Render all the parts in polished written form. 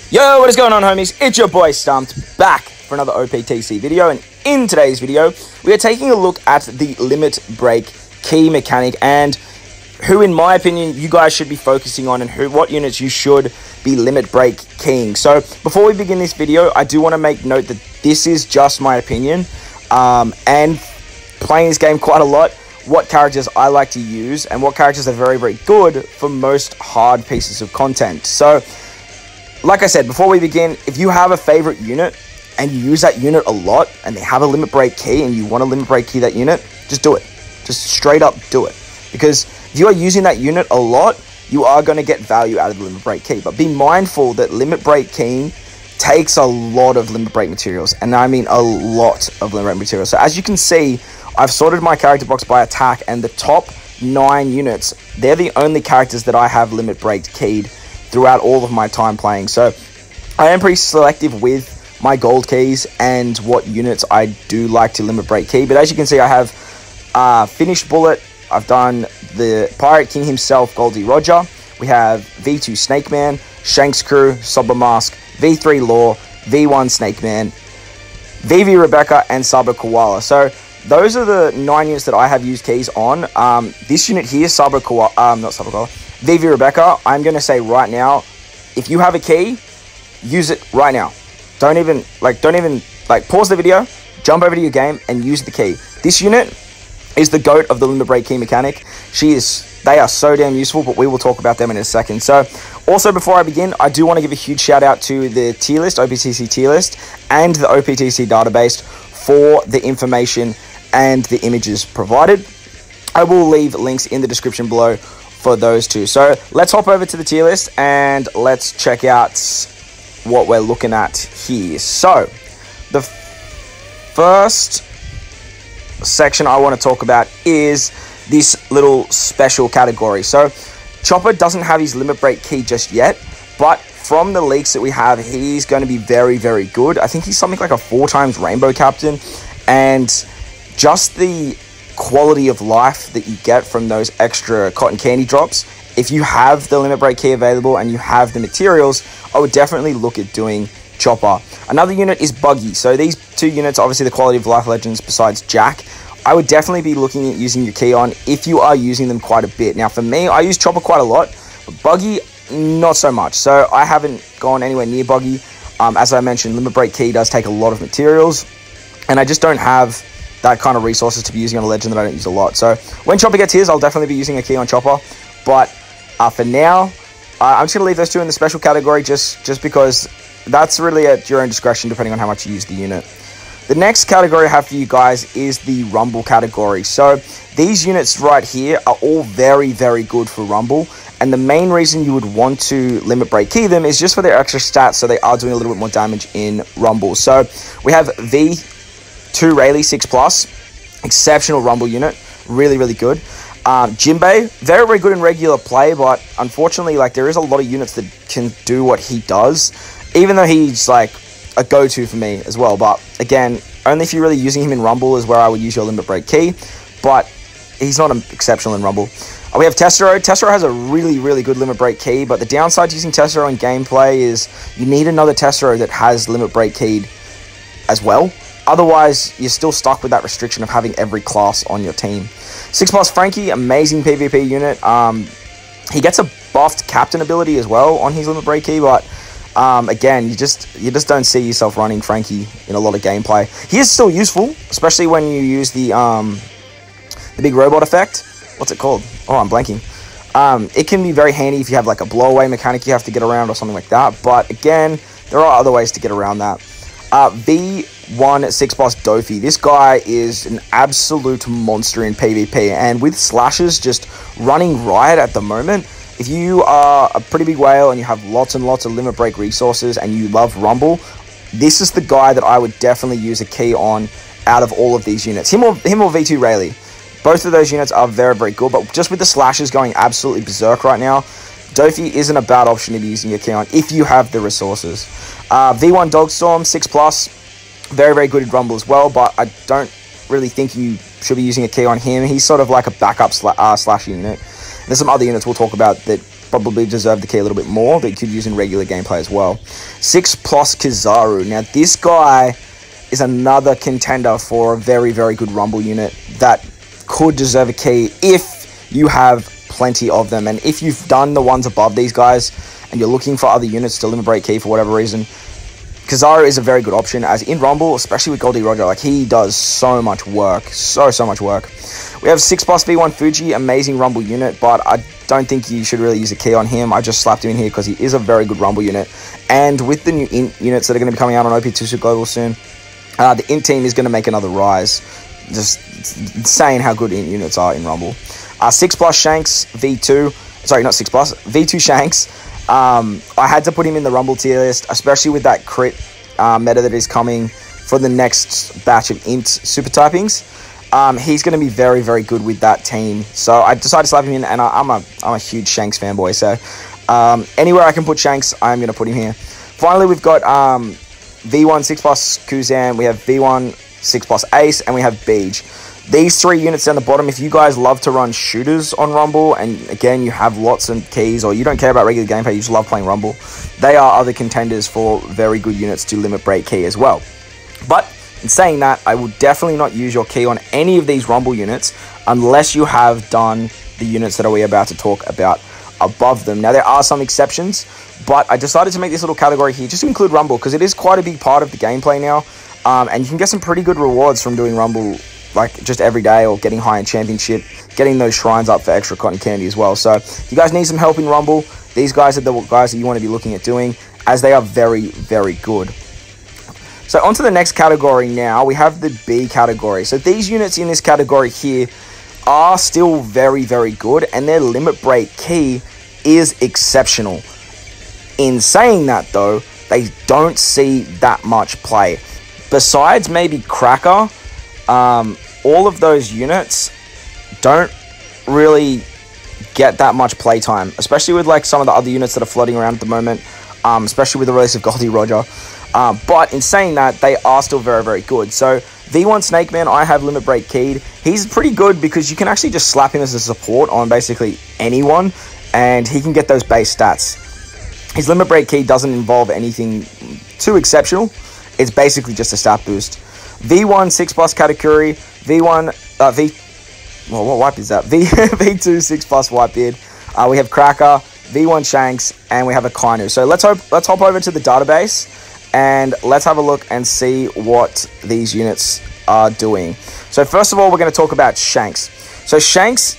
Yo, what is going on, homies? It's your boy Stumped, back for another OPTC video, and in today's video, we are taking a look at the limit break key mechanic and who, in my opinion, you guys should be focusing on and what units you should be limit break keying. So, before we begin this video, I do want to make note that this is just my opinion, and playing this game quite a lot, what characters I like to use and what characters are very, very good for most hard pieces of content. So, like I said, before we begin, if you have a favorite unit and you use that unit a lot and they have a limit break key and you want to limit break key that unit, just do it. Just straight up do it. Because if you are using that unit a lot, you are going to get value out of the limit break key. But be mindful that limit break keying takes a lot of limit break materials. And I mean a lot of limit break materials. So as you can see, I've sorted my character box by attack, and the top 9 units, they're the only characters that I have limit break keyed throughout all of my time playing. So I am pretty selective with my gold keys and what units I do like to limit break key. But as you can see, I have Finished Bullet, I've done the Pirate King himself, Goldie Roger, we have V2 Snake Man, Shanks Crew, Sober Mask, V3 Law, V1 Snake Man, VV Rebecca, and Saber Koala. So those are the 9 units that I have used keys on. This unit here, Saber Koala, not Saber Koala, VV Rebecca, I'm going to say right now, if you have a key, use it right now. Don't even pause the video, jump over to your game and use the key. This unit is the GOAT of the limit break key mechanic. They are so damn useful, but we will talk about them in a second. So, also before I begin, I do want to give a huge shout out to the tier list, OPTC tier list, and the OPTC database for the information and the images provided. I will leave links in the description below for those two. So let's hop over to the tier list and let's check out what we're looking at here. So the first section I want to talk about is this little special category. So Chopper doesn't have his limit break key just yet, but from the leaks that we have, he's going to be very, very good. I think he's something like a 4 times rainbow captain, and just the quality of life that you get from those extra cotton candy drops, if you have the limit break key available and you have the materials, I would definitely look at doing Chopper. Another unit is Buggy. So these 2 units, obviously the quality of life legends besides Jack, I would definitely be looking at using your key on if you are using them quite a bit. Now for me, I use Chopper quite a lot, but Buggy not so much. So I haven't gone anywhere near Buggy. As I mentioned, limit break key does take a lot of materials, and I just don't have that kind of resources to be using on a legend that I don't use a lot. So when Chopper gets his, I'll definitely be using a key on Chopper. But for now, I'm just going to leave those 2 in the special category just because that's really at your own discretion depending on how much you use the unit. The next category I have for you guys is the Rumble category. So these units right here are all very, very good for Rumble. And the main reason you would want to limit break key them is just for their extra stats, so they are doing a little bit more damage in Rumble. So we have V2 Rayleigh 6+, exceptional Rumble unit, really, really good. Jinbei, very, very good in regular play, but unfortunately, there is a lot of units that can do what he does, even though he's a go-to for me as well. But again, only if you're really using him in Rumble is where I would use your limit break key, but he's not exceptional in Rumble. We have Tessero. Tessero has a really, really good limit break key, but the downside to using Tessero in gameplay is you need another Tessero that has limit break keyed as well. Otherwise, you're still stuck with that restriction of having every class on your team. 6+ Frankie, amazing PvP unit. He gets a buffed captain ability as well on his limit break key, but again, you just don't see yourself running Frankie in a lot of gameplay. He is still useful, especially when you use the big robot effect. What's it called? Oh, I'm blanking. It can be very handy if you have a blow-away mechanic you have to get around or something like that. But again, there are other ways to get around that. V1 6+ Dofi. This guy is an absolute monster in PvP, and with slashes just running riot at the moment, if you are a pretty big whale and you have lots and lots of limit break resources and you love Rumble, this is the guy that I would definitely use a key on out of all of these units. Him or V2 Rayleigh. Both of those units are very, very good, but just with the slashes going absolutely berserk right now, Dofi isn't a bad option to be using your key on if you have the resources. V1 Dogstorm 6+, very, very good in Rumble as well, but I don't really think you should be using a key on him. He's sort of like a backup slash unit. There's some other units we'll talk about that probably deserve the key a little bit more that you could use in regular gameplay as well. 6+ Kizaru. Now, this guy is another contender for a very, very good Rumble unit that could deserve a key if you have plenty of them. And if you've done the ones above these guys and you're looking for other units to limit break key for whatever reason, Kizaru is a very good option, as in Rumble, especially with Gol D. Roger, like, he does so much work, so much work. We have 6+ V1 Fuji, amazing Rumble unit, but I don't think you should really use a key on him. I just slapped him in here because he is a very good Rumble unit, and with the new int units that are going to be coming out on OP2 Global soon, the int team is going to make another rise. Just insane how good int units are in Rumble. 6+ Shanks V2, sorry, not 6+, V2 Shanks. I had to put him in the Rumble tier list, especially with that crit meta that is coming for the next batch of int super typings. He's going to be very, very good with that team. So I decided to slap him in, and I'm a huge Shanks fanboy. So anywhere I can put Shanks, I'm going to put him here. Finally, we've got V1 6+ Kuzan, we have V1 6+ Ace, and we have Beej. These 3 units down the bottom, if you guys love to run shooters on Rumble, and again, you have lots of keys, or you don't care about regular gameplay, you just love playing Rumble, they are other contenders for very good units to limit break key as well. But in saying that, I will definitely not use your key on any of these Rumble units unless you have done the units that we're about to talk about above them. Now, there are some exceptions, but I decided to make this little category here just to include Rumble, because it is quite a big part of the gameplay now, and you can get some pretty good rewards from doing Rumble, like just every day, or getting high in championship, getting those shrines up for extra cotton candy as well. So if you guys need some help in Rumble, these guys are the guys that you want to be looking at doing, as they are very, very good. So on to the next category now. We have the B category. So these units in this category here are still very, very good, and their limit break key is exceptional. In saying that though, they don't see that much play. Besides maybe Cracker, all of those units don't really get that much playtime, especially with like some of the other units that are floating around at the moment, especially with the release of Gol D. Roger. But in saying that, they are still very, very good. So V1 Snake Man, I have limit break keyed. He's pretty good because you can actually just slap him as a support on basically anyone, and he can get those base stats. His limit break key doesn't involve anything too exceptional. It's basically just a stat boost. V1 6+ Katakuri, what wipe is that? V2 6+ Whitebeard. We have Cracker, V1 Shanks, and we have a Kainu. So let's hop over to the database, and let's have a look and see what these units are doing. So first of all, we're going to talk about Shanks. So Shanks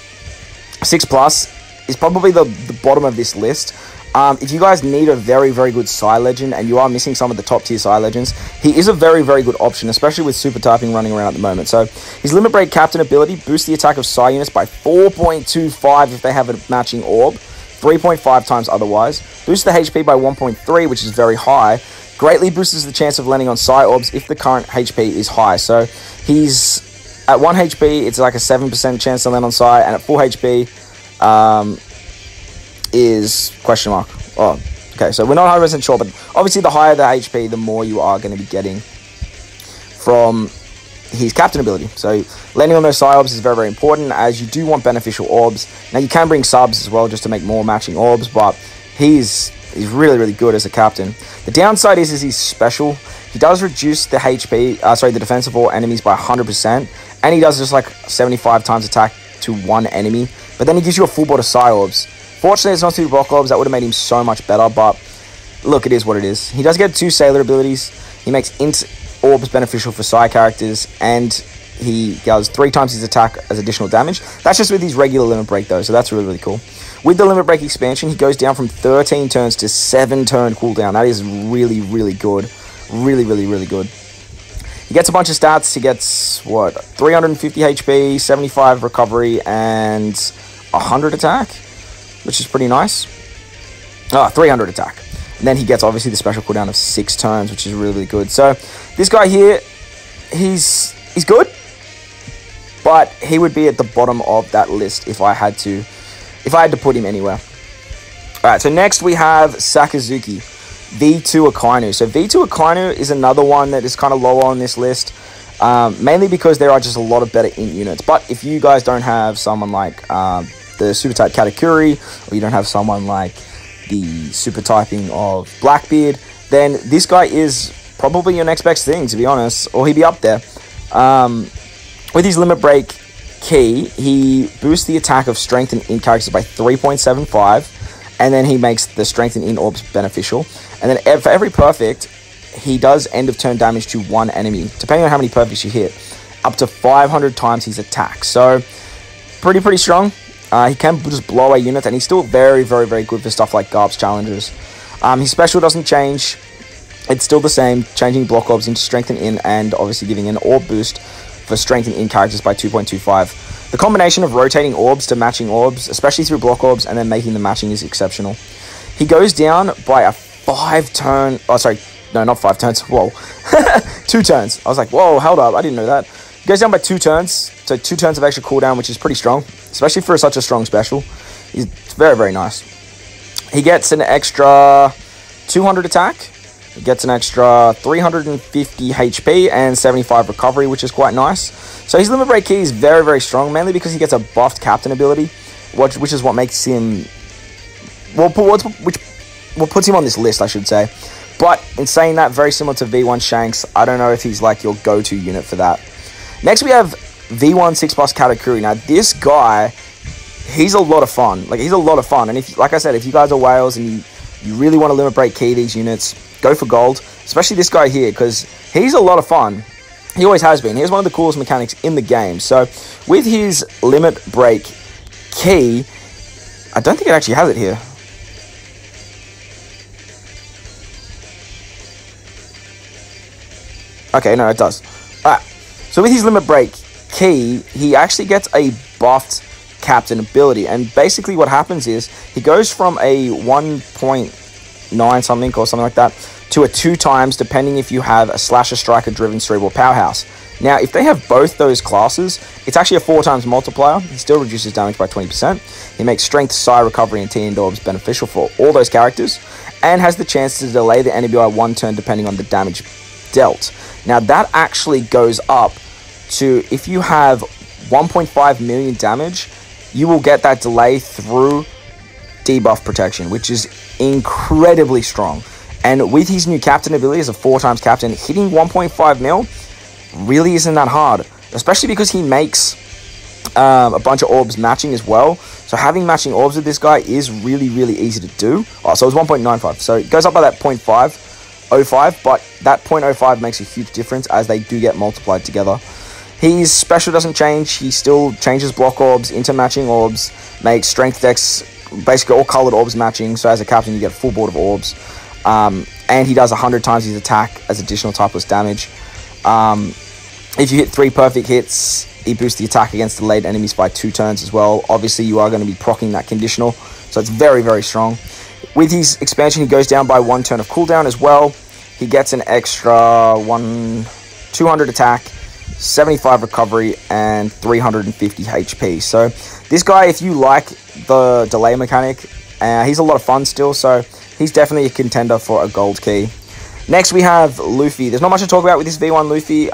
6+ is probably the bottom of this list. If you guys need a very, very good Psy Legend and you are missing some of the top tier Psy Legends, he is a very, very good option, especially with super typing running around at the moment. So his Limit Break Captain ability boosts the attack of Psy units by 4.25 if they have a matching orb, 3.5 times otherwise, boosts the HP by 1.3, which is very high, greatly boosts the chance of landing on Psy orbs if the current HP is high. So he's at 1 HP, it's like a 7% chance to land on Psy, and at full HP, is question mark. Oh, okay, so we're not 100% sure, but obviously the higher the HP, the more you are going to be getting from his captain ability. So landing on those Psy orbs is very, very important, as you do want beneficial orbs. Now you can bring subs as well just to make more matching orbs, but he's really, really good as a captain. The downside is he's special. He does reduce the HP, the defense of all enemies by 100%, and he does just like 75 times attack to one enemy, but then he gives you a full board of Psy orbs. Fortunately, it's not 2 rock orbs. That would have made him so much better, but look, it is what it is. He does get 2 Sailor abilities. He makes int orbs beneficial for Psy characters, and he does 3 times his attack as additional damage. That's just with his regular limit break though, so that's really, really cool. With the limit break expansion, he goes down from 13 turns to 7 turn cooldown. That is really, really good. Really, really, really good. He gets a bunch of stats. He gets, 350 HP, 75 recovery, and 100 attack, which is pretty nice. 300 attack. And then he gets, obviously, the special cooldown of 6 turns, which is really, really good. So, this guy here, he's good, but he would be at the bottom of that list if I had to put him anywhere. Alright, so next we have Sakazuki, V2 Akainu. So, V2 Akainu is another one that is kind of lower on this list, mainly because there are just a lot of better int units. But if you guys don't have someone like the super type Katakuri, or you don't have someone like the super typing of Blackbeard, then this guy is probably your next best thing, to be honest, or he'd be up there. With his Limit Break key, he boosts the attack of Strength and Int characters by 3.75, and then he makes the Strength and Int orbs beneficial. And then for every perfect, he does end of turn damage to one enemy, depending on how many perfects you hit, up to 500 times his attack. So, pretty strong. He can just blow away units, and he's still very good for stuff like GARP's challenges. His special doesn't change. It's still the same, changing block orbs into Strength and Int, and obviously giving an orb boost for Strength and Int characters by 2.25. The combination of rotating orbs to matching orbs, especially through block orbs, and then making the matching is exceptional. He goes down by a 5 turn... Oh, sorry. No, not 5 turns. Whoa. 2 turns. I was like, whoa, hold up. I didn't know that. He goes down by 2 turns. So 2 turns of extra cooldown, which is pretty strong, especially for such a strong special. It's very nice. He gets an extra 200 attack. He gets an extra 350 HP and 75 recovery, which is quite nice. So his Limit Break key is very strong, mainly because he gets a buffed captain ability, which is what makes him... Well, what puts him on this list, I should say. But in saying that, very similar to V1 Shanks, I don't know if he's like your go-to unit for that. Next, we have V1 6+ Katakuri. Now, this guy, he's a lot of fun. Like, he's a lot of fun. And if, like I said, if you guys are whales and you really want to Limit Break key these units, go for gold. Especially this guy here, because he's a lot of fun. He always has been. He's one of the coolest mechanics in the game. So, with his Limit Break key, I don't think it actually has it here. Okay, no, it does. Alright, so with his Limit Break key, he actually gets a buffed captain ability. And basically what happens is, he goes from a 1.9 something or something like that, to a 2 times, depending if you have a Slasher, Striker, Driven, Cerebral, Powerhouse. Now, if they have both those classes, it's actually a 4 times multiplier. He still reduces damage by 20%. He makes Strength, Psi, Recovery, and T-End orbs beneficial for all those characters, and has the chance to delay the enemy by 1 turn depending on the damage dealt. Now, that actually goes up to, if you have 1.5 million damage, you will get that delay through debuff protection, which is incredibly strong. And with his new captain ability as a 4 times captain, hitting 1.5 mil really isn't that hard, especially because he makes a bunch of orbs matching as well. So having matching orbs with this guy is really easy to do. Oh, so it's 1.95, so it goes up by that 0.505, but that 0.05 makes a huge difference as they do get multiplied together. His special doesn't change. He still changes block orbs into matching orbs, makes strength decks, basically all colored orbs matching. So as a captain, you get a full board of orbs. And he does 100 times his attack as additional typeless damage. If you hit 3 perfect hits, he boosts the attack against delayed enemies by 2 turns as well. Obviously, you are going to be proccing that conditional, so it's very strong. With his expansion, he goes down by 1 turn of cooldown as well. He gets an extra 200 attack, 75 recovery, and 350 HP. So this guy, if you like the delay mechanic, he's a lot of fun still, so he's definitely a contender for a gold key. Next, we have Luffy. There's not much to talk about with this V1 Luffy.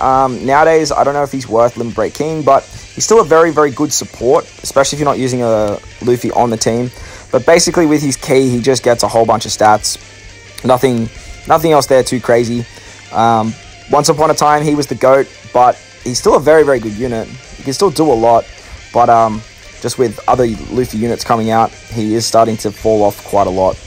Nowadays, I don't know if he's worth Limit Break King, but he's still a very good support, especially if you're not using a Luffy on the team. But basically, with his key, he just gets a whole bunch of stats. Nothing else there too crazy. Once upon a time, he was the GOAT, but he's still a very good unit. He can still do a lot, but just with other Luffy units coming out, he is starting to fall off quite a lot.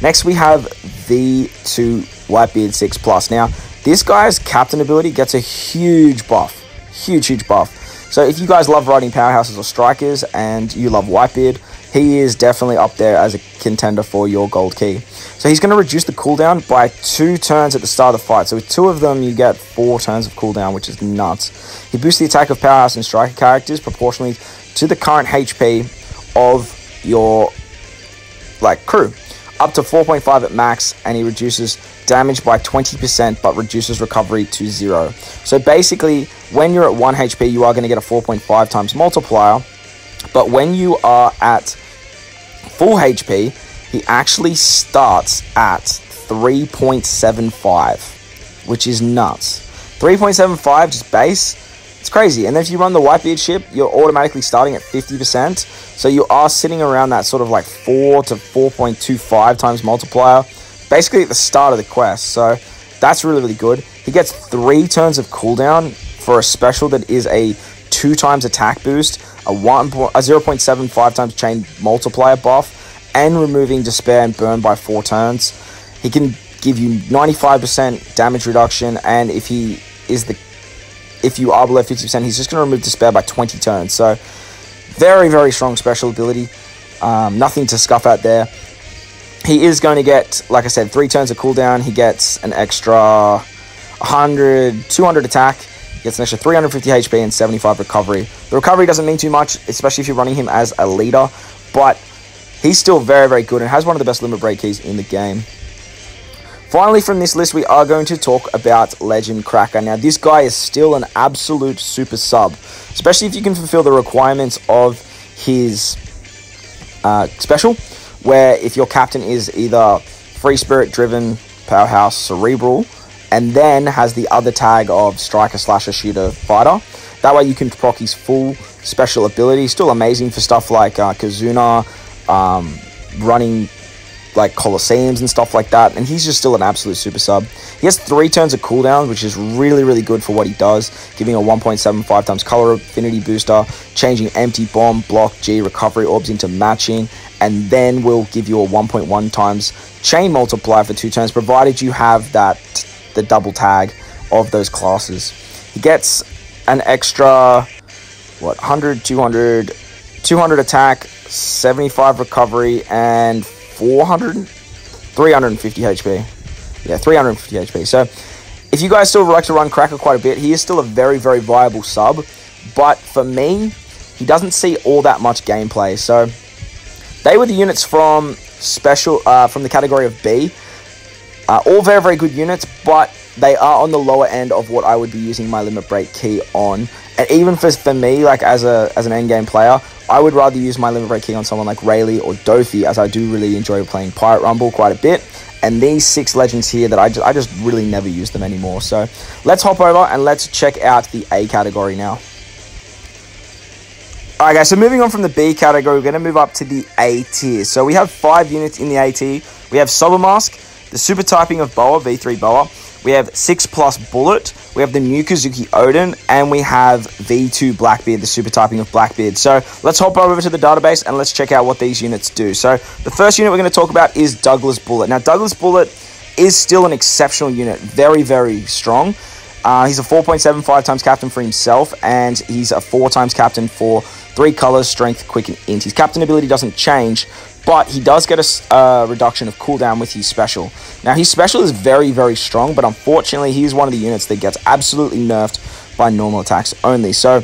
Next, we have V2 Whitebeard 6+. Now, this guy's captain ability gets a huge buff. Huge buff. So if you guys love riding powerhouses or strikers and you love Whitebeard, he is definitely up there as a contender for your gold key. So he's going to reduce the cooldown by 2 turns at the start of the fight. So with 2 of them, you get 4 turns of cooldown, which is nuts. He boosts the attack of powerhouse and striker characters proportionally to the current HP of your crew, up to 4.5 at max, and he reduces damage by 20%, but reduces recovery to 0. So basically, when you're at 1 HP, you are going to get a 4.5 times multiplier, but when you are at full HP, he actually starts at 3.75, which is nuts. 3.75 just base, it's It's crazy. And then if you run the Whitebeard ship, you're automatically starting at 50%. So you are sitting around that sort of like 4 to 4.25 times multiplier, basically at the start of the quest. So that's really, really good. He gets 3 turns of cooldown for a special that is a 2 times attack boost, a 0.75 times chain multiplier buff, and removing Despair and Burn by 4 turns. He can give you 95% damage reduction, and if you are below 50%, he's just going to remove Despair by 20 turns. So very, very strong special ability. Nothing to scuff at there. He is going to get, like I said, 3 turns of cooldown. He gets an extra 100, 200 attack. He gets an extra 350 HP and 75 recovery. The recovery doesn't mean too much, especially if you're running him as a leader, but he's still very, very good and has one of the best limit break keys in the game. Finally, from this list, we are going to talk about Legend Cracker. Now, this guy is still an absolute super sub, especially if you can fulfill the requirements of his special, where if your captain is either Free Spirit, Driven, Powerhouse, Cerebral, and then has the other tag of Striker, Slasher, Shooter, Fighter. That way you can proc his full special ability. Still amazing for stuff like Kazuna, running like Colosseums and stuff like that, and he's just still an absolute super sub. He has 3 turns of cooldown, which is really, really good for what he does, giving a 1.75 times color affinity booster, changing empty bomb, block, G, recovery orbs into matching, and then will give you a 1.1 times chain multiplier for 2 turns, provided you have the double tag of those classes. He gets an extra 100, 200 attack, 75 recovery, and 350 HP. Yeah, 350 HP. So if you guys still like to run Cracker quite a bit, he is still a very, very viable sub. But for me, he doesn't see all that much gameplay. So they were the units from from the category of B. All very, very good units, but they are on the lower end of what I would be using my limit break key on. And even for me, like as an endgame player, I would rather use my limit break key on someone like Rayleigh or Dofi, as I do really enjoy playing Pirate Rumble quite a bit. And these 6 legends here that I just really never use them anymore. So let's hop over and let's check out the A category now. Alright guys, so moving on from the B category, we're going to move up to the A tier. So we have 5 units in the A tier. We have Sobermask, the super typing of Boa, V3 Boa. We have 6+ Bullet, we have the new Kazuki Odin, and we have V2 Blackbeard, the super typing of Blackbeard. So let's hop over to the database and let's check out what these units do. So the first unit we're going to talk about is Douglas Bullet. Now Douglas Bullet is still an exceptional unit, very, very strong. He's a 4.75 times captain for himself, and he's a 4 times captain for 3 colors, strength, quick, and int. His captain ability doesn't change, but he does get a reduction of cooldown with his special. Now, his special is very, very strong, but unfortunately, he's one of the units that gets absolutely nerfed by normal attacks only. So,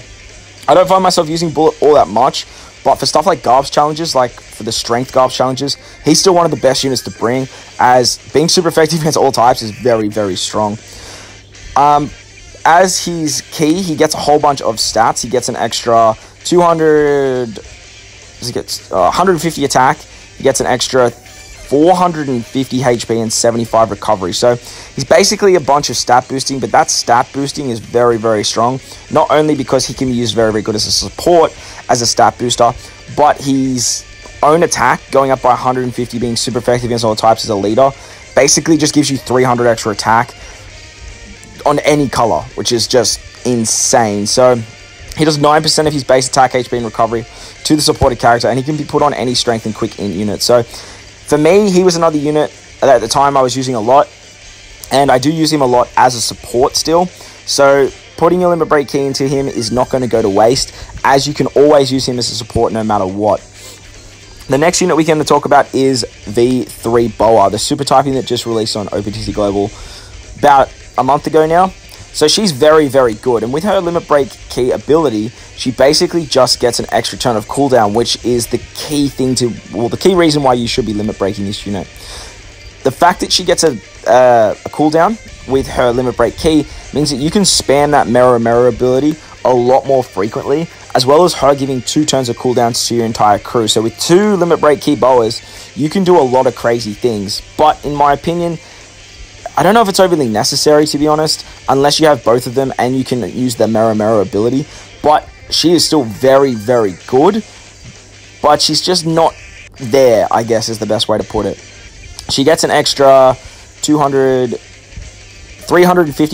I don't find myself using Bullet all that much, but for stuff like Garbs challenges, like for the strength Garbs challenges, he's still one of the best units to bring, as being super effective against all types is very, very strong. As his key, he gets a whole bunch of stats. He gets an extra 150 attack. He gets an extra 450 HP and 75 recovery. So he's basically a bunch of stat boosting, but that stat boosting is very, very strong. Not only because he can be used very, very good as a support, as a stat booster, but his own attack going up by 150, being super effective against all types as a leader, basically just gives you 300 extra attack on any color, which is just insane. So he does 9% of his base attack, HP, and recovery to the supported character, and he can be put on any strength and quick int unit. So for me, he was another unit that at the time I was using a lot, and I do use him a lot as a support still. So putting your limit break key into him is not going to go to waste, as you can always use him as a support no matter what. The next unit we're going to talk about is V3 Boa, the super typing that just released on OPTC Global about a month ago now. So she's very, very good, and with her limit break key ability, she basically just gets an extra turn of cooldown, which is the key thing to, well, the key reason why you should be limit breaking this unit. The fact that she gets a cooldown with her limit break key means that you can spam that mirror ability a lot more frequently, as well as her giving 2 turns of cooldowns to your entire crew. So with 2 limit break key boas, you can do a lot of crazy things. But in my opinion, I don't know if it's overly necessary, to be honest, unless you have both of them and you can use the Mero ability. But she is still very, very good. But she's just not there, I guess, is the best way to put it. She gets an extra 350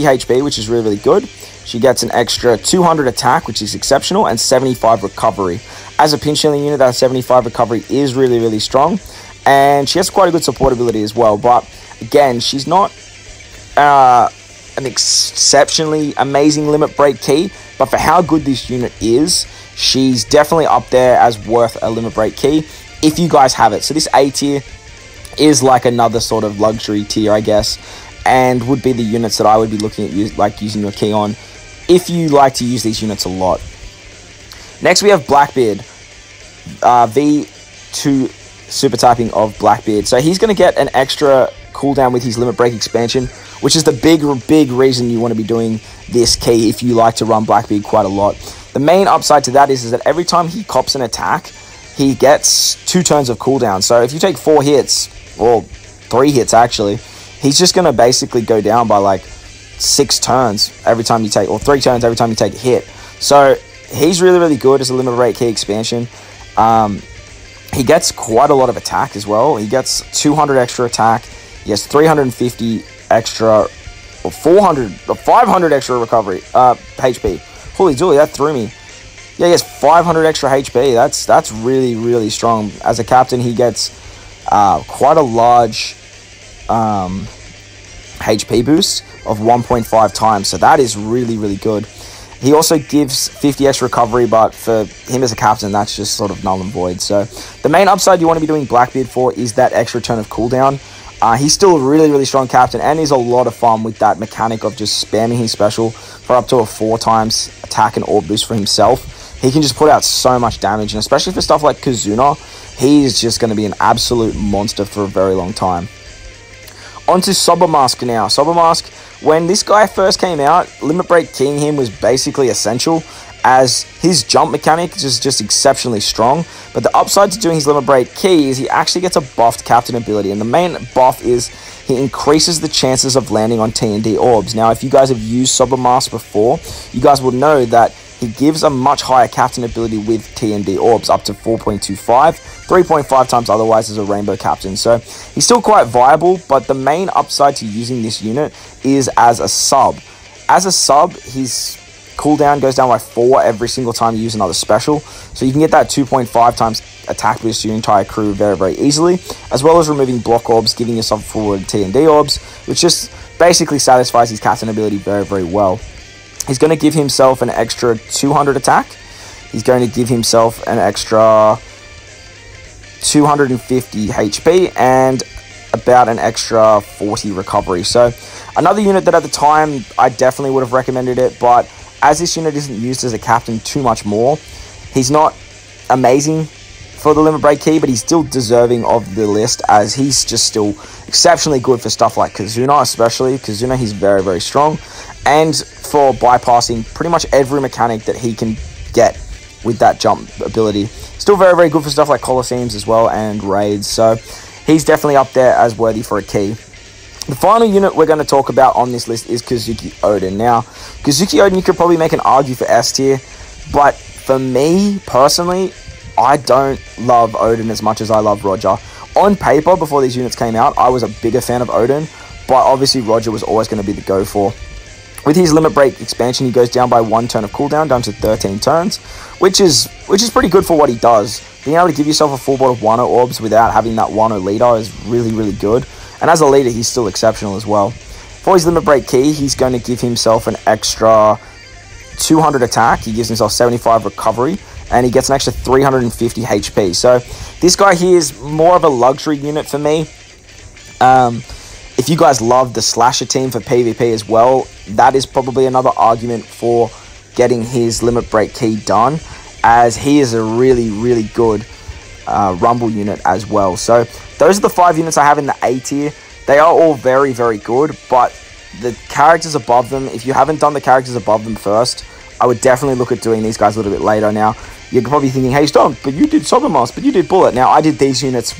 HP, which is really, really good. She gets an extra 200 attack, which is exceptional, and 75 recovery. As a pinch healing unit, that 75 recovery is really, really strong. And she has quite a good support ability as well. But again, she's not an exceptionally amazing limit break key. But for how good this unit is, she's definitely up there as worth a limit break key if you guys have it. So this A tier is like another sort of luxury tier, I guess, and would be the units that I would be looking at using your key on if you like to use these units a lot. Next we have Blackbeard, V2 super typing of Blackbeard. So he's going to get an extra cooldown with his limit break expansion, which is the big reason you want to be doing this key if you like to run Blackbeard quite a lot. The main upside to that is that every time he cops an attack, he gets 2 turns of cooldown. So if you take 4 hits, or 3 hits actually, he's just going to basically go down by like 6 turns every time you take, or 3 turns every time you take a hit. So he's really, really good as a limit break key expansion. He gets quite a lot of attack as well. He gets 200 extra attack. He has 350 extra, or 400, or 500 extra recovery, HP. Holy dooly, that threw me. Yeah, he has 500 extra HP. That's really, really strong. As a captain, he gets quite a large HP boost of 1.5 times. So that is really, really good. He also gives 50 extra recovery, but for him as a captain, that's just sort of null and void. So the main upside you want to be doing Blackbeard for is that extra turn of cooldown. He's still a really, really strong captain, and he's a lot of fun with that mechanic of just spamming his special for up to a 4 times attack and orb boost for himself. He can just put out so much damage, and especially for stuff like Kizuna, he's just going to be an absolute monster for a very long time. On to Sobermask now. Sobermask, when this guy first came out, limit break keying him was basically essential, as his jump mechanic is just exceptionally strong. But the upside to doing his limit break key is he actually gets a buffed captain ability, and the main buff is he increases the chances of landing on T&D orbs. Now, if you guys have used Sobermask before, you guys will know that he gives a much higher captain ability with T&D orbs, up to 4.25, 3.5 times otherwise as a rainbow captain. So he's still quite viable, but the main upside to using this unit is as a sub. As a sub, his cooldown goes down by 4 every single time you use another special. So you can get that 2.5 times attack boost to your entire crew very, very easily, as well as removing block orbs, giving yourself forward T&D orbs, which just basically satisfies his captain ability very, very well. He's going to give himself an extra 200 attack. He's going to give himself an extra 250 HP and about an extra 40 recovery. So another unit that at the time I definitely would have recommended it, but as this unit isn't used as a captain too much more, he's not amazing for the limit break key, but he's still deserving of the list, as he's just still exceptionally good for stuff like Kizuna, especially. Kizuna, he's very, very strong, and for bypassing pretty much every mechanic that he can get with that jump ability. Still very, very good for stuff like Colosseums as well and raids, so he's definitely up there as worthy for a key. The final unit we're going to talk about on this list is Kazuki Odin. Now, Kazuki Odin, you could probably make an argue for S tier, but for me, personally, I don't love Odin as much as I love Roger. On paper, before these units came out, I was a bigger fan of Odin, but obviously Roger was always going to be the go for. With his limit break expansion, he goes down by 1 turn of cooldown, down to 13 turns, which is pretty good for what he does. Being able to give yourself a full board of Wano orbs without having that Wano leader is really, really good. And as a leader, he's still exceptional as well. For his limit break key, he's going to give himself an extra 200 attack. He gives himself 75 recovery, and he gets an extra 350 HP. So this guy here is more of a luxury unit for me. If you guys love the slasher team for PvP as well, that is probably another argument for getting his limit break key done, as he is a really, really good Rumble unit as well. So those are the 5 units I have in the A tier. They are all very, very good, but the characters above them, if you haven't done the characters above them first, I would definitely look at doing these guys a little bit later. Now, you're probably thinking, hey, Stomp, but you did Sobermask, but you did Bullet. Now, I did these units,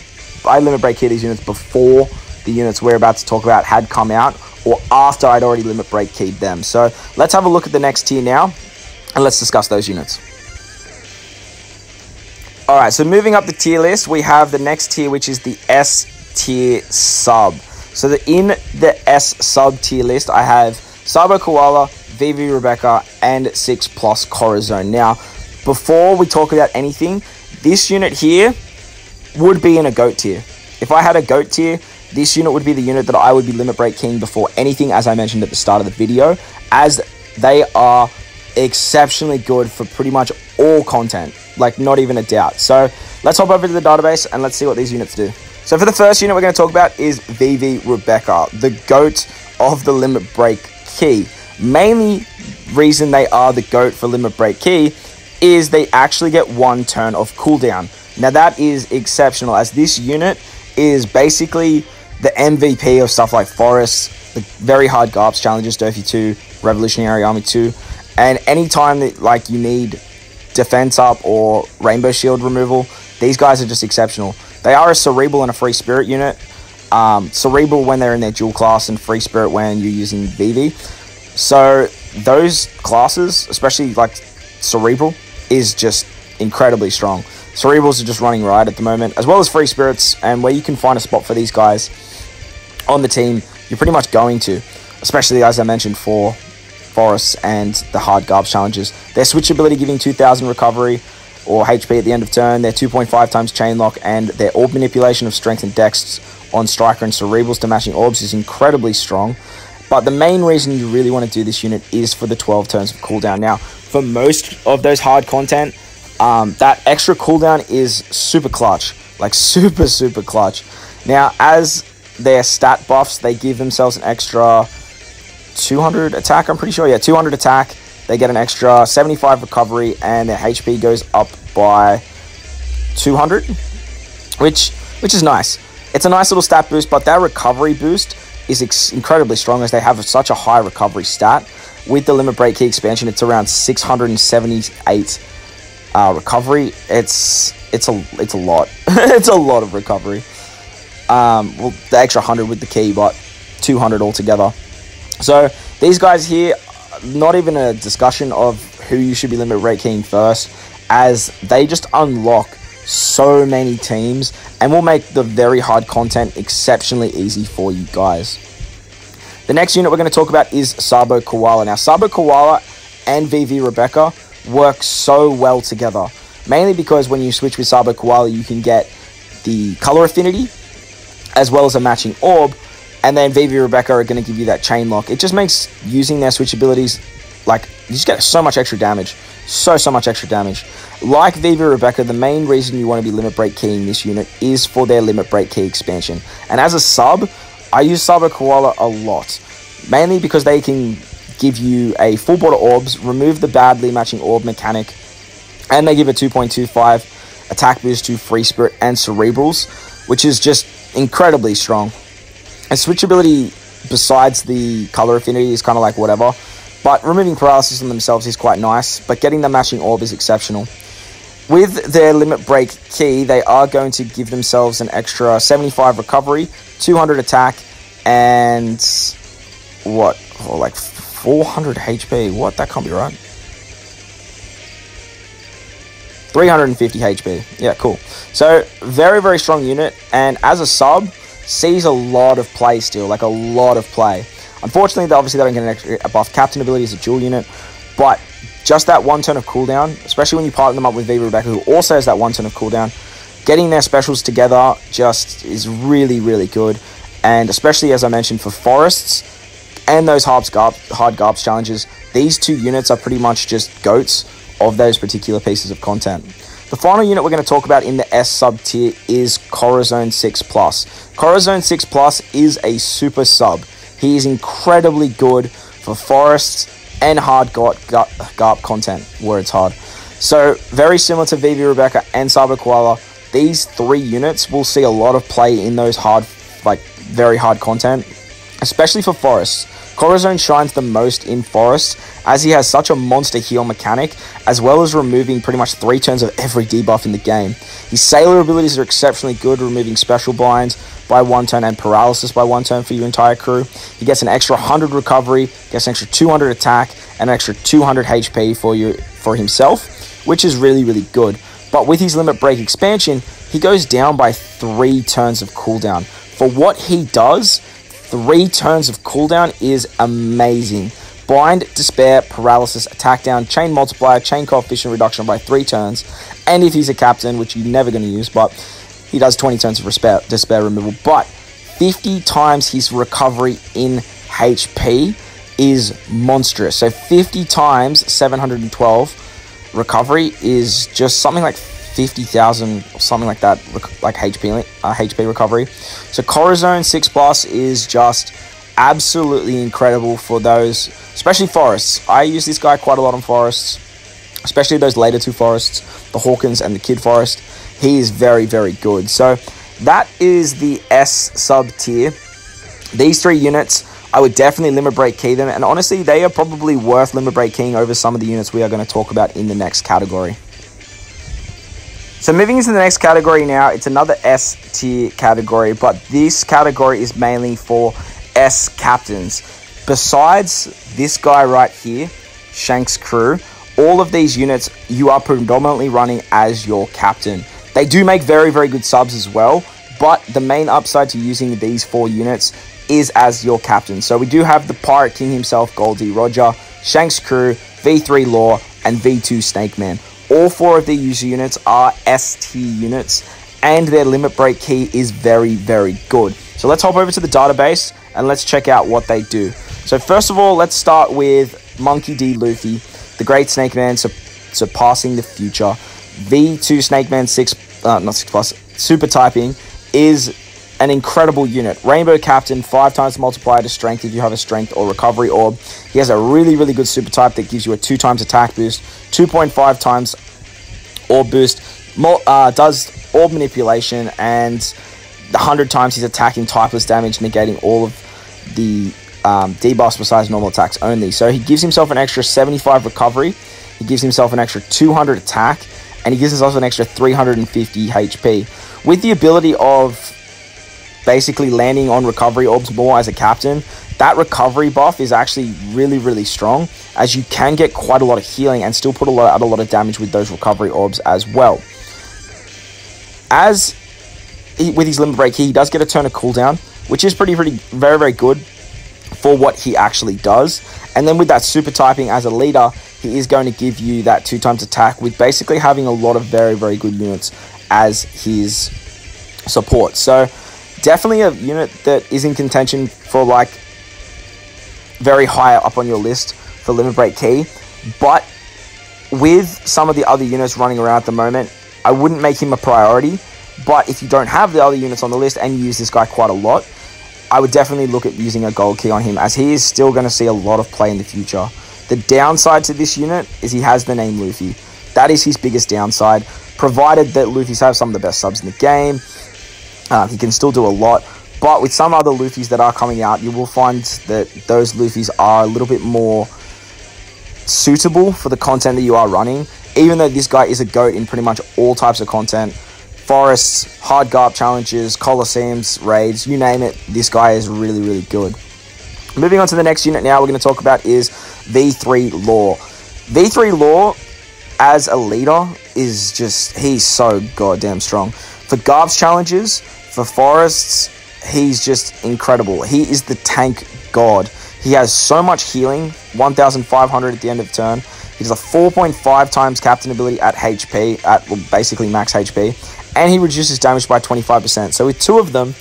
I limit break key these units before the units we're about to talk about had come out, or after I'd already limit break keyed them. So let's have a look at the next tier now, and let's discuss those units. Alright, so moving up the tier list, we have the next tier, which is the S tier sub. So in the S sub tier list, I have Sabo Koala, VV Rebecca, and 6 Plus Corazon. Now, before we talk about anything, this unit here would be in a GOAT tier. If I had a GOAT tier, this unit would be the unit that I would be limit break keying before anything, as I mentioned at the start of the video, as they are exceptionally good for pretty much all content, like not even a doubt. So let's hop over to the database and let's see what these units do. So for the first unit we're going to talk about is VV Rebecca, the GOAT of the limit break key. Mainly reason they are the GOAT for limit break key is they actually get 1 turn of cooldown. Now that is exceptional, as this unit is basically the MVP of stuff like Forest, the very hard GARPS challenges, Durfy 2, Revolutionary Army 2, and anytime that like you need defense up or Rainbow Shield removal, these guys are just exceptional. They are a Cerebral and a Free Spirit unit. Cerebral when they're in their dual class, and Free Spirit when you're using VV. So those classes, especially like Cerebral, is just incredibly strong. Cerebrals are just running riot at the moment, as well as Free Spirits, and where you can find a spot for these guys on the team, you're pretty much going to, especially as I mentioned for Forests and the hard GARPS challenges. Their switch ability giving 2000 recovery or HP at the end of turn, their 2.5 times chain lock, and their orb manipulation of strength and dex on Striker and Cerebrals to matching orbs is incredibly strong. But the main reason you really want to do this unit is for the 12 turns of cooldown. Now, for most of those hard content, that extra cooldown is super clutch, like super clutch. Now, as their stat buffs, they give themselves an extra 200 attack, I'm pretty sure, yeah, 200 attack. They get an extra 75 recovery, and their HP goes up by 200, which is nice. It's a nice little stat boost, but that recovery boost is incredibly strong, as they have such a high recovery stat. With the limit break key expansion, it's around 678 recovery. It's a lot. It's a lot of recovery. Well, the extra 100 with the key, but 200 altogether. So these guys here, not even a discussion of who you should be limit break keying first, as they just unlock so many teams and will make the very hard content exceptionally easy for you guys. The next unit we're going to talk about is Sabo Koala. Now, Sabo Koala and VV Rebecca work so well together, mainly because when you switch with Sabo Koala, you can get the color affinity as well as a matching orb, and then VV Rebecca are going to give you that chain lock. It just makes using their switch abilities, like, you just get so much extra damage. So much extra damage. Like VV Rebecca, the main reason you want to be limit break keying this unit is for their limit break key expansion. And as a sub, I use Sabo Koala a lot, mainly because they can give you a full border orbs, remove the badly matching orb mechanic, and they give a 2.25 attack boost to Free Spirit and Cerebrals, which is just incredibly strong. And switch ability, besides the color affinity, is kind of like whatever, but removing paralysis on themselves is quite nice, but getting the matching orb is exceptional. With their limit break key, they are going to give themselves an extra 75 recovery, 200 attack, and what? Oh, like 400 HP. What? That can't be right. 350 HP. Yeah, cool. So, very strong unit, and as a sub, sees a lot of play still, like a lot of play. Unfortunately, obviously they don't get an extra buff. Captain ability is a dual unit, but just that 1 turn of cooldown, especially when you partner them up with VV Rebecca, who also has that 1 turn of cooldown, getting their specials together just is really good. And especially, as I mentioned, for Forests and those hard GARPS challenges, these 2 units are pretty much just GOATs of those particular pieces of content. The final unit we're going to talk about in the S sub tier is Corazon 6 Plus. Corazon 6 Plus is a super sub. He is incredibly good for Forests and hard GARP content, where it's hard. So, very similar to VV Rebecca and Sabo Koala, these 3 units will see a lot of play in those hard, like, very hard content, especially for Forests. Corazon shines the most in Forest, as he has such a monster heal mechanic, as well as removing pretty much 3 turns of every debuff in the game. His Sailor abilities are exceptionally good, removing special binds by 1 turn and paralysis by 1 turn for your entire crew. He gets an extra 100 recovery, gets an extra 200 attack, and an extra 200 HP for himself, which is really, really good. But with his Limit Break expansion, he goes down by 3 turns of cooldown. For what he does, 3 turns of cooldown is amazing. Blind, Despair, Paralysis, Attack Down, Chain Multiplier, Chain Coefficient Reduction by 3 turns. And if he's a captain, which you're never going to use, but he does 20 turns of Despair removal. But 50 times his recovery in HP is monstrous. So 50 times 712 recovery is just something like 50,000 or something like that, like HP recovery. So Corazon 6+ is just absolutely incredible for those, especially forests. I use this guy quite a lot on forests, especially those later 2 forests, the Hawkins and the Kid Forest. He is very, very good. So that is the S sub tier. These 3 units, I would definitely Limit Break key them, and honestly, they are probably worth Limit Break keying over some of the units we are going to talk about in the next category. So moving into the next category now, it's another S tier category, but this category is mainly for S captains. Besides this guy right here, Shanks Crew, all of these units you are predominantly running as your captain. They do make very, very good subs as well, but the main upside to using these 4 units is as your captain. So we do have the Pirate King himself, Goldie Roger, Shanks Crew, V3 Law, and V2 Snake Man. All 4 of the user units are S tier units, and their Limit Break key is very, very good. So let's hop over to the database and let's check out what they do. So first of all, let's start with Monkey D. Luffy, the Great Snake Man surpassing the future. V2 Snake Man 6+, super typing, is an incredible unit. Rainbow Captain, 5 times multiplier to strength if you have a strength or recovery orb. He has a really, really good super type that gives you a 2 times attack boost, 2.5 times orb boost, does orb manipulation, and 100 times his attacking typeless damage, negating all of the debuffs besides normal attacks only. So he gives himself an extra 75 recovery, he gives himself an extra 200 attack, and he gives himself an extra 350 HP. With the ability of basically landing on recovery orbs more as a captain, that recovery buff is actually really, really strong, as you can get quite a lot of healing and still put a lot of damage with those recovery orbs as well. With his Limit Break, he does get a turn of cooldown, which is very, very good for what he actually does. And then with that super typing as a leader, he is going to give you that 2 times attack, with basically having a lot of very, very good units as his support. So definitely a unit that is in contention for like very high up on your list for Limit Break key. But with some of the other units running around at the moment, I wouldn't make him a priority. But if you don't have the other units on the list and you use this guy quite a lot, I would definitely look at using a gold key on him, as he is still going to see a lot of play in the future. The downside to this unit is he has the name Luffy. That is his biggest downside, provided that Luffy's have some of the best subs in the game. He can still do a lot, but with some other Luffys that are coming out, you will find that those Luffys are a little bit more suitable for the content that you are running, even though this guy is a GOAT in pretty much all types of content. Forests, hard GARP challenges, Colosseums, raids, you name it, this guy is really, really good. Moving on to the next unit now we're going to talk about is V3 Law. V3 Law as a leader is just, he's so goddamn strong. For GARP's challenges, for forests, he's just incredible. He is the tank god. He has so much healing, 1,500 at the end of turn. He does a 4.5 times captain ability at HP, at basically max HP, and he reduces damage by 25%. So with 2 of them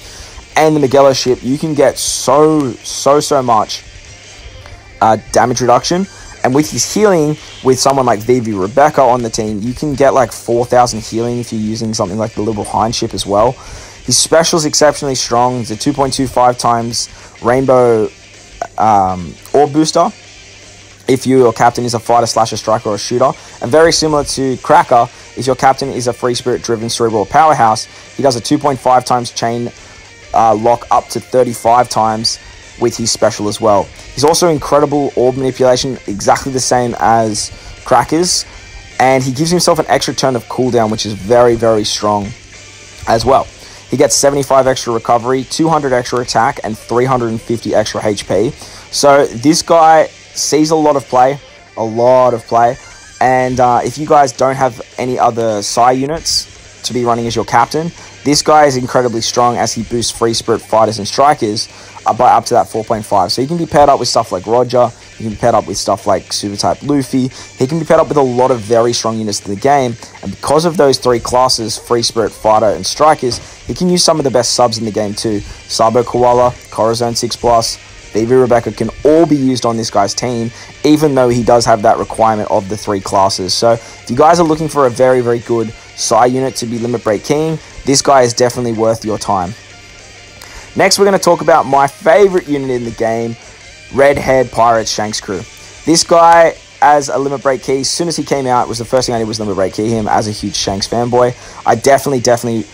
and the Magello ship, you can get so much damage reduction. And with his healing, with someone like Vivi Rebecca on the team, you can get like 4,000 healing if you're using something like the Liberal Hind ship as well. His special is exceptionally strong. It's a 2.25 times Rainbow Orb Booster if your captain is a fighter, slasher, striker, or a shooter. And very similar to Cracker, if your captain is a free spirit driven cerebral powerhouse, he does a 2.5 times chain lock up to 35 times with his special as well. He's also incredible orb manipulation, exactly the same as Crackers, and he gives himself an extra turn of cooldown, which is very, very strong as well. He gets 75 extra recovery, 200 extra attack, and 350 extra HP. So this guy sees a lot of play, and if you guys don't have any other Psy units to be running as your captain, this guy is incredibly strong as he boosts Free Spirit fighters and strikers by up to that 4.5. So he can be paired up with stuff like Roger, he can be paired up with stuff like Super Type Luffy, he can be paired up with a lot of very strong units in the game, and because of those three classes, Free Spirit, Fighter, and Strikers, he can use some of the best subs in the game too. Sabo Koala, Corazon 6+, Vivi Rebecca can all be used on this guy's team, even though he does have that requirement of the three classes. So if you guys are looking for a very, very good Psy unit to be Limit Break King, this guy is definitely worth your time. Next, we're going to talk about my favorite unit in the game, Redhead Pirates Shanks Crew. This guy, as a Limit Break Key, as soon as he came out, was the first thing I did was Limit Break Key him as a huge Shanks fanboy. I definitely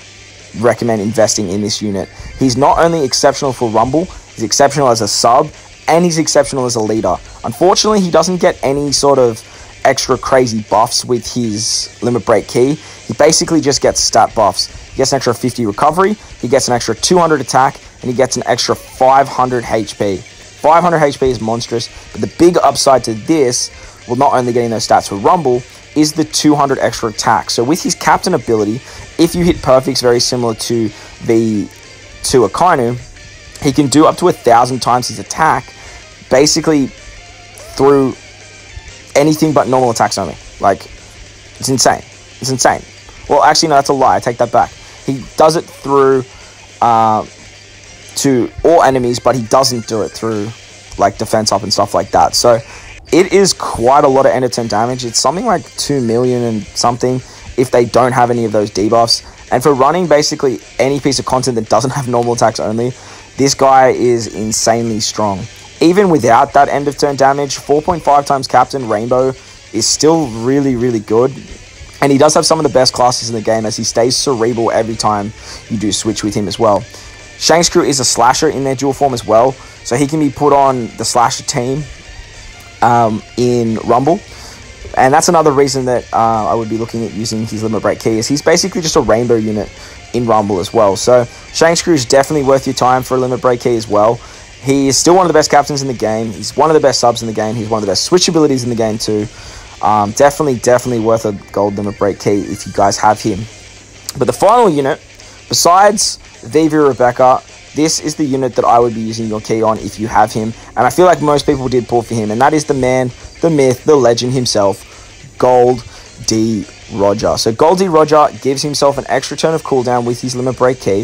recommend investing in this unit. He's not only exceptional for Rumble, he's exceptional as a sub, and he's exceptional as a leader. Unfortunately, he doesn't get any sort of extra crazy buffs with his Limit Break Key. He basically just gets stat buffs. He gets an extra 50 recovery, he gets an extra 200 attack, and he gets an extra 500 HP. 500 HP is monstrous, but the big upside to this, well, not only getting those stats for Rumble, is the 200 extra attack. So with his captain ability, if you hit perfects very similar to Akainu, he can do up to 1,000 times his attack, basically through anything but normal attacks only. Like, it's insane. It's insane. Well, actually, no, that's a lie. I take that back. He does it through to all enemies, but he doesn't do it through like defense up and stuff like that. So it is quite a lot of end of turn damage. It's something like 2 million and something if they don't have any of those debuffs. And for running basically any piece of content that doesn't have normal attacks only, this guy is insanely strong. Even without that end of turn damage, 4.5 times Captain Rainbow is still really, really good. And he does have some of the best classes in the game as he stays cerebral every time you do switch with him as well. Shanks Crew is a slasher in their dual form as well, so he can be put on the slasher team in Rumble. And that's another reason that I would be looking at using his Limit Break Key, is he's basically just a rainbow unit in Rumble as well. So Shanks Crew is definitely worth your time for a Limit Break Key as well. He is still one of the best captains in the game. He's one of the best subs in the game. He's one of the best switch abilities in the game too. Definitely worth a gold Limit Break Key if you guys have him. But the final unit, besides Vivi Rebecca, this is the unit that I would be using your key on if you have him. And I feel like most people did pull for him. And that is the man, the myth, the legend himself, Gold D. Roger. So Gold D. Roger gives himself an extra turn of cooldown with his Limit Break Key.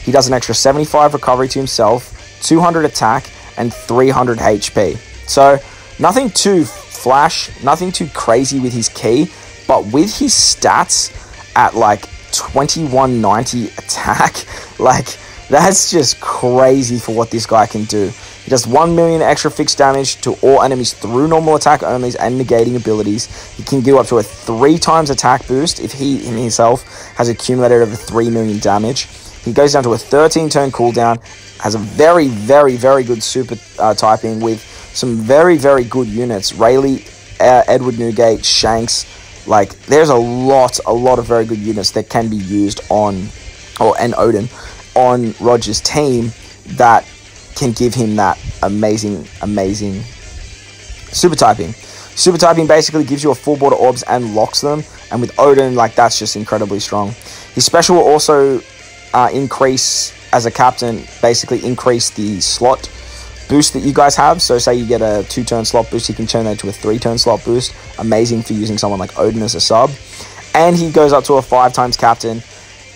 He does an extra 75 recovery to himself, 200 attack, and 300 HP. So nothing too flash, nothing too crazy with his key, but with his stats at like 2190 attack, like that's just crazy for what this guy can do. He does 1 million extra fixed damage to all enemies through normal attack onlys and negating abilities. He can do up to a 3 times attack boost if he himself has accumulated over 3 million damage. He goes down to a 13 turn cooldown, has a very good super typing with some very good units. Rayleigh, Edward Newgate, Shanks, like there's a lot of very good units that can be used on, and Odin, on Roger's team that can give him that amazing super typing. Super typing basically gives you a full board of orbs and locks them, and with Odin, like that's just incredibly strong. His special will also increase, as a captain, basically increase the slot boost that you guys have. So say you get a 2-turn slot boost, you can turn that to a 3-turn slot boost. Amazing for using someone like Odin as a sub. And he goes up to a 5 times captain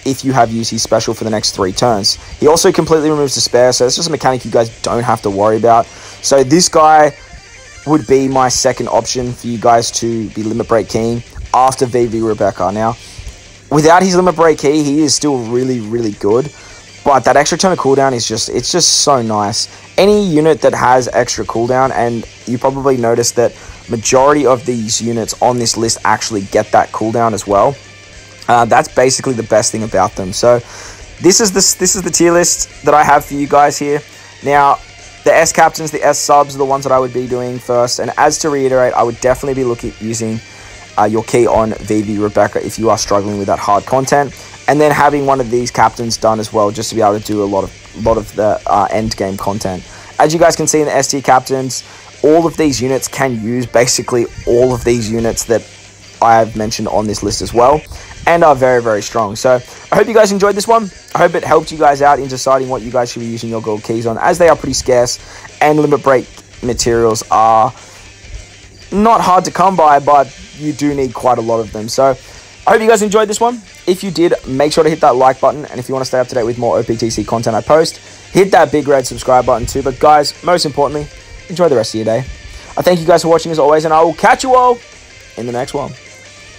if you have used his special for the next 3 turns. He also completely removes despair, so it's just a mechanic you guys don't have to worry about. So this guy would be my second option for you guys to be Limit Break King after Vivi Rebecca. Now, without his Limit Break Key, he is still really good. But that extra turn of cooldown is it's just so nice. Any unit that has extra cooldown, and you probably noticed that majority of these units on this list actually get that cooldown as well. That's basically the best thing about them. So this is the tier list that I have for you guys here. Now, The S captains, the S subs are the ones that I would be doing first. And as to reiterate, I would definitely be looking using your key on VV Rebecca if you are struggling with that hard content. And then having one of these captains done as well, just to be able to do a lot of the end game content. As you guys can see in the ST captains, all of these units can use basically all of these units that I have mentioned on this list as well, and are very, very strong. So I hope you guys enjoyed this one. I hope it helped you guys out in deciding what you guys should be using your gold keys on, as they are pretty scarce, and limit break materials are not hard to come by, but you do need quite a lot of them. So I hope you guys enjoyed this one. If you did, make sure to hit that like button, and if you want to stay up to date with more OPTC content I post, hit that big red subscribe button too. But guys, most importantly, enjoy the rest of your day. I thank you guys for watching as always, and I will catch you all in the next one.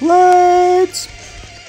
Let's